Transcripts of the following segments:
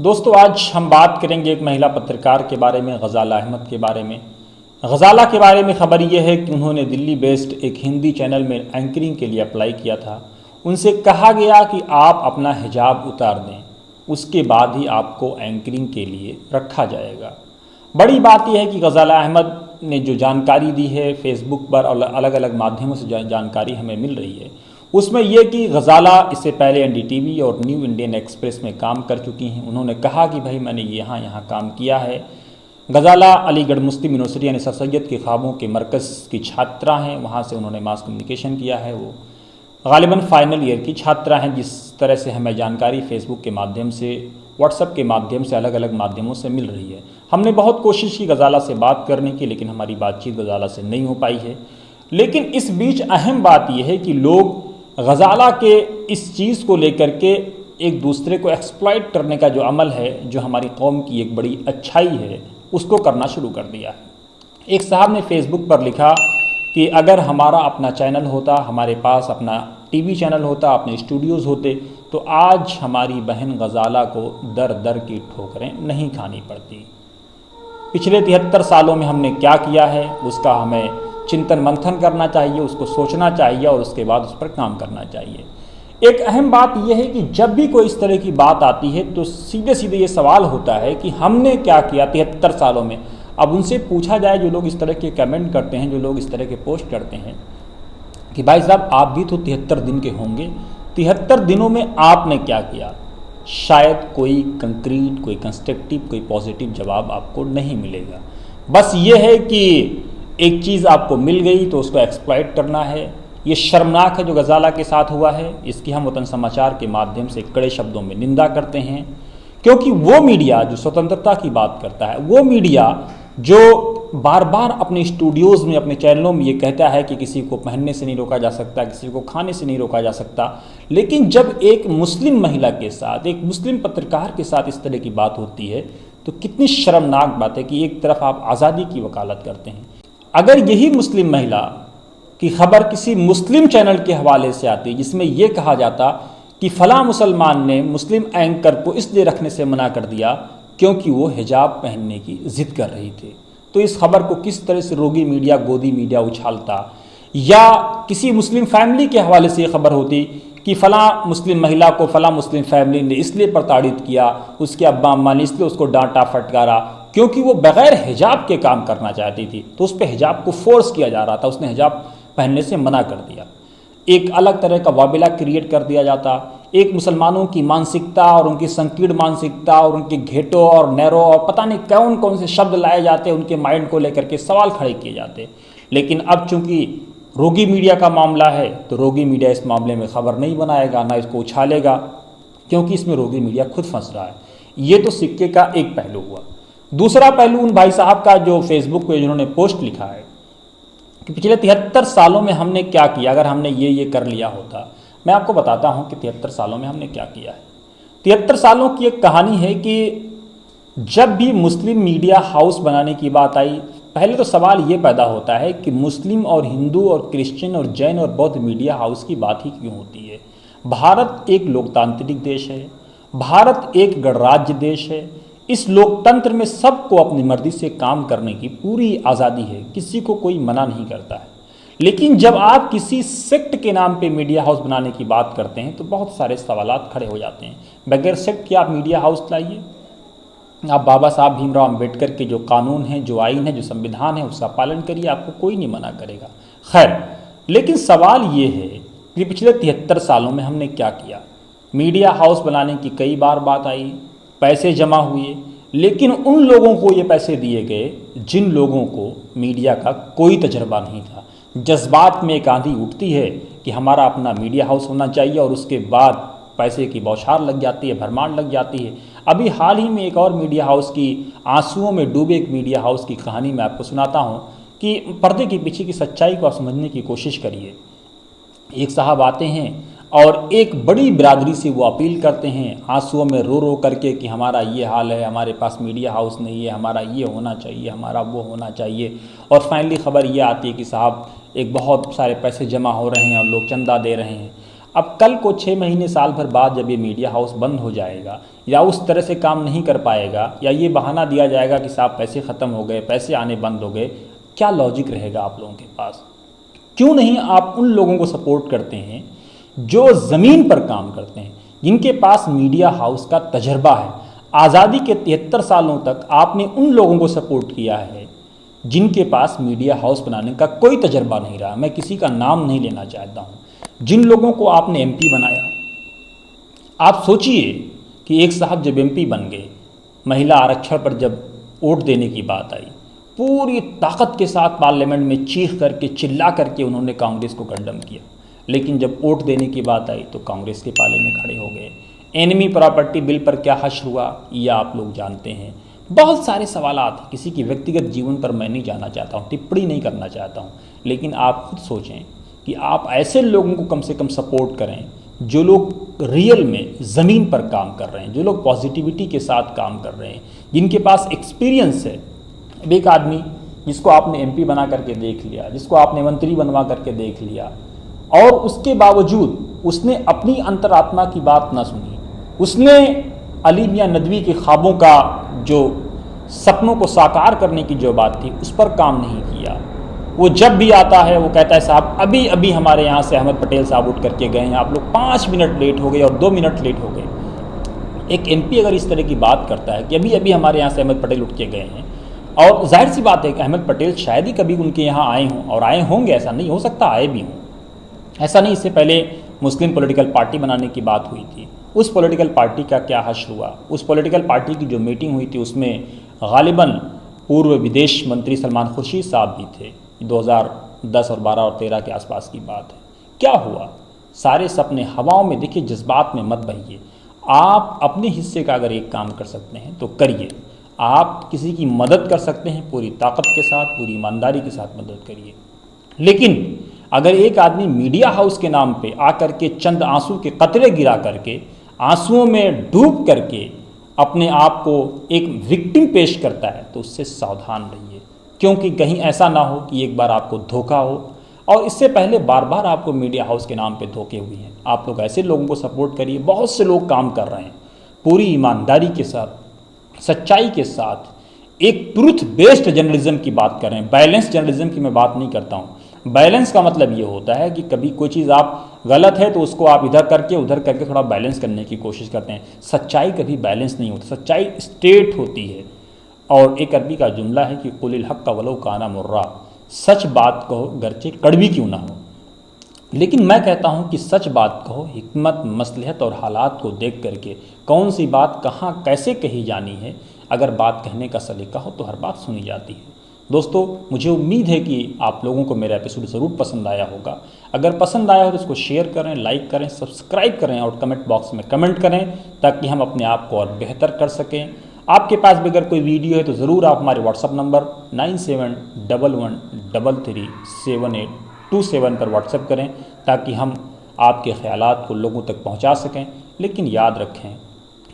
दोस्तों आज हम बात करेंगे एक महिला पत्रकार के बारे में, गजाला अहमद के बारे में। गजाला के बारे में खबर यह है कि उन्होंने दिल्ली बेस्ड एक हिंदी चैनल में एंकरिंग के लिए अप्लाई किया था। उनसे कहा गया कि आप अपना हिजाब उतार दें, उसके बाद ही आपको एंकरिंग के लिए रखा जाएगा। बड़ी बात यह है कि गजाला अहमद ने जो जानकारी दी है फेसबुक पर और अलग अलग माध्यमों से जानकारी हमें मिल रही है, उसमें यह कि गजाला इससे पहले एनडीटीवी और न्यू इंडियन एक्सप्रेस में काम कर चुकी हैं। उन्होंने कहा कि भाई मैंने यहाँ काम किया है। गजाला अलीगढ़ मुस्लिम यूनिवर्सिटी यानी सर सैयद के ख्वाबों के मरकज़ की छात्रा हैं, वहाँ से उन्होंने मास कम्युनिकेशन किया है। वो गालिबन फाइनल ईयर की छात्रा हैं। जिस तरह से हमें जानकारी फेसबुक के माध्यम से, व्हाट्सएप के माध्यम से, अलग अलग माध्यमों से मिल रही है। हमने बहुत कोशिश की गजाला से बात करने की, लेकिन हमारी बातचीत गजाला से नहीं हो पाई है। लेकिन इस बीच अहम बात यह है कि लोग गजाला के इस चीज़ को लेकर के एक दूसरे को एक्सप्लॉइट करने का जो अमल है, जो हमारी कौम की एक बड़ी अच्छाई है, उसको करना शुरू कर दिया है। एक साहब ने फेसबुक पर लिखा कि अगर हमारा अपना चैनल होता, हमारे पास अपना टीवी चैनल होता, अपने स्टूडियोज़ होते, तो आज हमारी बहन गजाला को दर दर की ठोकरें नहीं खानी पड़ती। पिछले 73 सालों में हमने क्या किया है, उसका हमें चिंतन मंथन करना चाहिए, उसको सोचना चाहिए और उसके बाद उस पर काम करना चाहिए। एक अहम बात यह है कि जब भी कोई इस तरह की बात आती है तो सीधे सीधे ये सवाल होता है कि हमने क्या किया 73 सालों में। अब उनसे पूछा जाए, जो लोग इस तरह के कमेंट करते हैं, जो लोग इस तरह के पोस्ट करते हैं, कि भाई साहब आप भी तो 73 दिन के होंगे, 73 दिनों में आपने क्या किया। शायद कोई कंक्रीट, कोई कंस्ट्रक्टिव, कोई पॉजिटिव जवाब आपको नहीं मिलेगा। बस ये है कि एक चीज़ आपको मिल गई तो उसको एक्सप्लॉइट करना है। ये शर्मनाक है जो गजाला के साथ हुआ है। इसकी हम वतन समाचार के माध्यम से कड़े शब्दों में निंदा करते हैं, क्योंकि वो मीडिया जो स्वतंत्रता की बात करता है, वो मीडिया जो बार बार अपने स्टूडियोज़ में, अपने चैनलों में ये कहता है कि किसी को पहनने से नहीं रोका जा सकता, किसी को खाने से नहीं रोका जा सकता, लेकिन जब एक मुस्लिम महिला के साथ, एक मुस्लिम पत्रकार के साथ इस तरह की बात होती है तो कितनी शर्मनाक बात है कि एक तरफ आप आज़ादी की वकालत करते हैं। अगर यही मुस्लिम महिला की खबर किसी मुस्लिम चैनल के हवाले से आती जिसमें यह कहा जाता कि फ़लाँ मुसलमान ने मुस्लिम एंकर को इसलिए रखने से मना कर दिया क्योंकि वो हिजाब पहनने की ज़िद कर रही थी, तो इस खबर को किस तरह से रोगी मीडिया, गोदी मीडिया उछालता। या किसी मुस्लिम फैमिली के हवाले से ये खबर होती कि फ़लाँ मुस्लिम महिला को फ़लाँ मुस्लिम फैमिली ने इसलिए प्रताड़ित किया, उसके अब्बा अम्मा ने इसलिए उसको डांटा फटकारा क्योंकि वो बग़ैर हिजाब के काम करना चाहती थी, तो उस पर हिजाब को फोर्स किया जा रहा था, उसने हिजाब पहनने से मना कर दिया। एक अलग तरह का वाबिला क्रिएट कर दिया जाता। एक मुसलमानों की मानसिकता और उनकी संकीर्ण मानसिकता और उनके घेटो और नैरो और पता नहीं कौन कौन से शब्द लाए जाते, उनके माइंड को लेकर के सवाल खड़े किए जाते। लेकिन अब चूंकि रोगी मीडिया का मामला है तो रोगी मीडिया इस मामले में खबर नहीं बनाएगा, ना इसको उछालेगा, क्योंकि इसमें रोगी मीडिया खुद फंस रहा है। ये तो सिक्के का एक पहलू हुआ। दूसरा पहलू उन भाई साहब का जो फेसबुक पे जिन्होंने पोस्ट लिखा है कि पिछले 73 सालों में हमने क्या किया, अगर हमने ये कर लिया होता। मैं आपको बताता हूँ कि 73 सालों में हमने क्या किया है। 73 सालों की एक कहानी है कि जब भी मुस्लिम मीडिया हाउस बनाने की बात आई, पहले तो सवाल ये पैदा होता है कि मुस्लिम और हिंदू और क्रिश्चियन और जैन और बौद्ध मीडिया हाउस की बात ही क्यों होती है। भारत एक लोकतांत्रिक देश है, भारत एक गणराज्य देश है। इस लोकतंत्र में सबको अपनी मर्जी से काम करने की पूरी आज़ादी है, किसी को कोई मना नहीं करता है। लेकिन जब आप किसी सेक्ट के नाम पे मीडिया हाउस बनाने की बात करते हैं तो बहुत सारे सवालात खड़े हो जाते हैं। बगैर सेक्ट के आप मीडिया हाउस लाइए, आप बाबा साहब भीमराव अम्बेडकर के जो कानून हैं, जो आइन है, जो संविधान है, उसका पालन करिए, आपको कोई नहीं मना करेगा। खैर, लेकिन सवाल ये है कि पिछले 73 सालों में हमने क्या किया। मीडिया हाउस बनाने की कई बार बात आई, पैसे जमा हुए, लेकिन उन लोगों को ये पैसे दिए गए जिन लोगों को मीडिया का कोई तजर्बा नहीं था। जज्बात में एक आंधी उठती है कि हमारा अपना मीडिया हाउस होना चाहिए और उसके बाद पैसे की बौछार लग जाती है, भरमार लग जाती है। अभी हाल ही में एक और मीडिया हाउस की, आंसुओं में डूबे एक मीडिया हाउस की कहानी मैं आपको सुनाता हूँ कि पर्दे के पीछे की सच्चाई को आप समझने की कोशिश करिए। एक साहब आते हैं और एक बड़ी बिरादरी से वो अपील करते हैं, आंसुओं में रो रो करके कि हमारा ये हाल है, हमारे पास मीडिया हाउस नहीं है, हमारा ये होना चाहिए, हमारा वो होना चाहिए। और फाइनली खबर ये आती है कि साहब एक बहुत सारे पैसे जमा हो रहे हैं और लोग चंदा दे रहे हैं। अब कल को 6 महीने साल भर बाद जब ये मीडिया हाउस बंद हो जाएगा या उस तरह से काम नहीं कर पाएगा या ये बहाना दिया जाएगा कि साहब पैसे ख़त्म हो गए, पैसे आने बंद हो गए, क्या लॉजिक रहेगा आप लोगों के पास? क्यों नहीं आप उन लोगों को सपोर्ट करते हैं जो ज़मीन पर काम करते हैं, जिनके पास मीडिया हाउस का तजर्बा है? आज़ादी के 73 सालों तक आपने उन लोगों को सपोर्ट किया है जिनके पास मीडिया हाउस बनाने का कोई तजर्बा नहीं रहा। मैं किसी का नाम नहीं लेना चाहता हूँ। जिन लोगों को आपने एमपी बनाया, आप सोचिए कि एक साहब जब एमपी बन गए, महिला आरक्षण पर जब वोट देने की बात आई, पूरी ताकत के साथ पार्लियामेंट में चीख करके चिल्ला करके उन्होंने कांग्रेस को कंडम किया, लेकिन जब वोट देने की बात आई तो कांग्रेस के पाले में खड़े हो गए। एनिमी प्रॉपर्टी बिल पर क्या हश्र हुआ ये आप लोग जानते हैं। बहुत सारे सवालात हैं, किसी की व्यक्तिगत जीवन पर मैं नहीं जाना चाहता हूँ, टिप्पणी नहीं करना चाहता हूँ, लेकिन आप खुद सोचें कि आप ऐसे लोगों को कम से कम सपोर्ट करें जो लोग रियल में ज़मीन पर काम कर रहे हैं, जो लोग पॉजिटिविटी के साथ काम कर रहे हैं, जिनके पास एक्सपीरियंस है। एक आदमी जिसको आपने एमपी बना करके देख लिया, जिसको आपने मंत्री बनवा करके देख लिया, और उसके बावजूद उसने अपनी अंतरात्मा की बात ना सुनी, उसने अली मियां नदवी के ख्वाबों का जो सपनों को साकार करने की जो बात थी उस पर काम नहीं किया। वो जब भी आता है वो कहता है साहब अभी अभी हमारे यहाँ से अहमद पटेल साहब उठ करके गए हैं, आप लोग 5 मिनट लेट हो गए और 2 मिनट लेट हो गए। एक एमपी अगर इस तरह की बात करता है कि अभी अभी हमारे यहाँ से अहमद पटेल उठ के गए हैं, और जाहिर सी बात है कि अहमद पटेल शायद ही कभी उनके यहाँ आए हों, और आए होंगे, ऐसा नहीं हो सकता आए भी हों, ऐसा नहीं। इससे पहले मुस्लिम पॉलिटिकल पार्टी बनाने की बात हुई थी, उस पॉलिटिकल पार्टी का क्या हश्र हुआ? उस पॉलिटिकल पार्टी की जो मीटिंग हुई थी उसमें गालिबन पूर्व विदेश मंत्री सलमान खुर्शीद साहब भी थे। 2010 और 12 और 13 के आसपास की बात है। क्या हुआ? सारे सपने हवाओं में। देखिए, जज्बात में मत बहिए। आप अपने हिस्से का अगर एक काम कर सकते हैं तो करिए। आप किसी की मदद कर सकते हैं, पूरी ताकत के साथ, पूरी ईमानदारी के साथ मदद करिए। लेकिन अगर एक आदमी मीडिया हाउस के नाम पे आकर के चंद आंसू के कतरे गिरा करके, आंसुओं में डूब करके अपने आप को एक विक्टिम पेश करता है तो उससे सावधान रहिए, क्योंकि कहीं ऐसा ना हो कि एक बार आपको धोखा हो। और इससे पहले बार बार आपको मीडिया हाउस के नाम पे धोखे हुए हैं। आप लोग ऐसे लोगों को सपोर्ट करिए। बहुत से लोग काम कर रहे हैं पूरी ईमानदारी के साथ, सच्चाई के साथ, एक ट्रूथ बेस्ड जर्नलिज्म की बात कर रहे हैं। बैलेंस जर्नलिज्म की मैं बात नहीं करता हूँ। बैलेंस का मतलब ये होता है कि कभी कोई चीज़ आप गलत है तो उसको आप इधर करके उधर करके थोड़ा बैलेंस करने की कोशिश करते हैं। सच्चाई कभी बैलेंस नहीं होती, सच्चाई स्ट्रेट होती है। और एक अरबी का जुमला है कि कुलिल हक़ का वलो काना मुर्रा, सच बात कहो गरचे कड़वी क्यों ना हो। लेकिन मैं कहता हूँ कि सच बात कहो, हिकमत, मसलहत और हालात को देख करके कौन सी बात कहाँ कैसे कही जानी है। अगर बात कहने का सलीका हो तो हर बात सुनी जाती है। दोस्तों, मुझे उम्मीद है कि आप लोगों को मेरा एपिसोड ज़रूर पसंद आया होगा। अगर पसंद आया हो तो इसको शेयर करें, लाइक करें, सब्सक्राइब करें और कमेंट बॉक्स में कमेंट करें ताकि हम अपने आप को और बेहतर कर सकें। आपके पास भी अगर कोई वीडियो है तो ज़रूर आप हमारे व्हाट्सअप नंबर 9711337827 पर व्हाट्सअप करें ताकि हम आपके ख़यालात को लोगों तक पहुंचा सकें। लेकिन याद रखें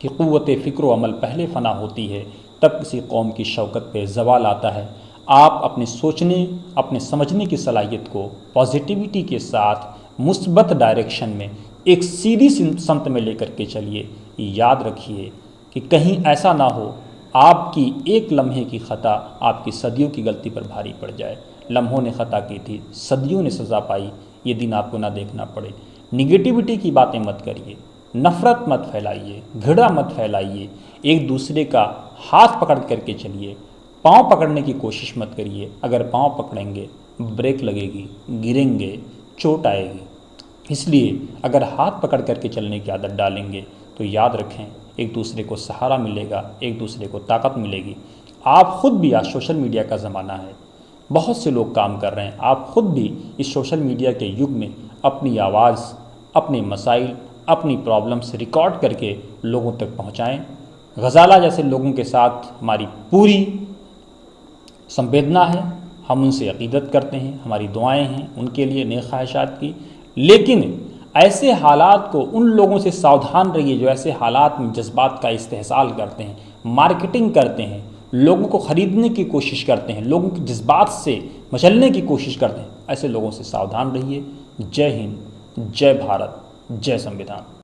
कि क़ुव्वत फ़िक्र व अमल पहले फ़ना होती है, तब किसी कौम की शौकत पे ज़वाल आता है। आप अपने सोचने, अपने समझने की सलाहियत को पॉजिटिविटी के साथ मुस्बत डायरेक्शन में एक सीधी समत में लेकर के चलिए। याद रखिए कि कहीं ऐसा ना हो आपकी एक लम्हे की ख़ता आपकी सदियों की गलती पर भारी पड़ जाए। लम्हों ने ख़ता की थी, सदियों ने सज़ा पाई, ये दिन आपको ना देखना पड़े। निगेटिविटी की बातें मत करिए, नफ़रत मत फैलाइए, घृणा मत फैलाइए। एक दूसरे का हाथ पकड़ करके चलिए, पाँव पकड़ने की कोशिश मत करिए। अगर पाँव पकड़ेंगे ब्रेक लगेगी, गिरेंगे, चोट आएगी। इसलिए अगर हाथ पकड़ करके चलने की आदत डालेंगे तो याद रखें एक दूसरे को सहारा मिलेगा, एक दूसरे को ताकत मिलेगी। आप ख़ुद भी, आज सोशल मीडिया का ज़माना है, बहुत से लोग काम कर रहे हैं। आप ख़ुद भी इस सोशल मीडिया के युग में अपनी आवाज़, अपने मसाइल, अपनी प्रॉब्लम्स रिकॉर्ड करके लोगों तक पहुँचाएँ। गज़ाला जैसे लोगों के साथ हमारी पूरी संवेदना है, हम उनसे अक़ीदत करते हैं, हमारी दुआएं हैं उनके लिए, नेक ख्वाहिशात की। लेकिन ऐसे हालात को, उन लोगों से सावधान रहिए जो ऐसे हालात में जज्बात का इस्तेहसाल करते हैं, मार्केटिंग करते हैं, लोगों को ख़रीदने की कोशिश करते हैं, लोगों के जज्बात से मचलने की कोशिश करते हैं। ऐसे लोगों से सावधान रहिए। जय हिंद, जय भारत, जय संविधान।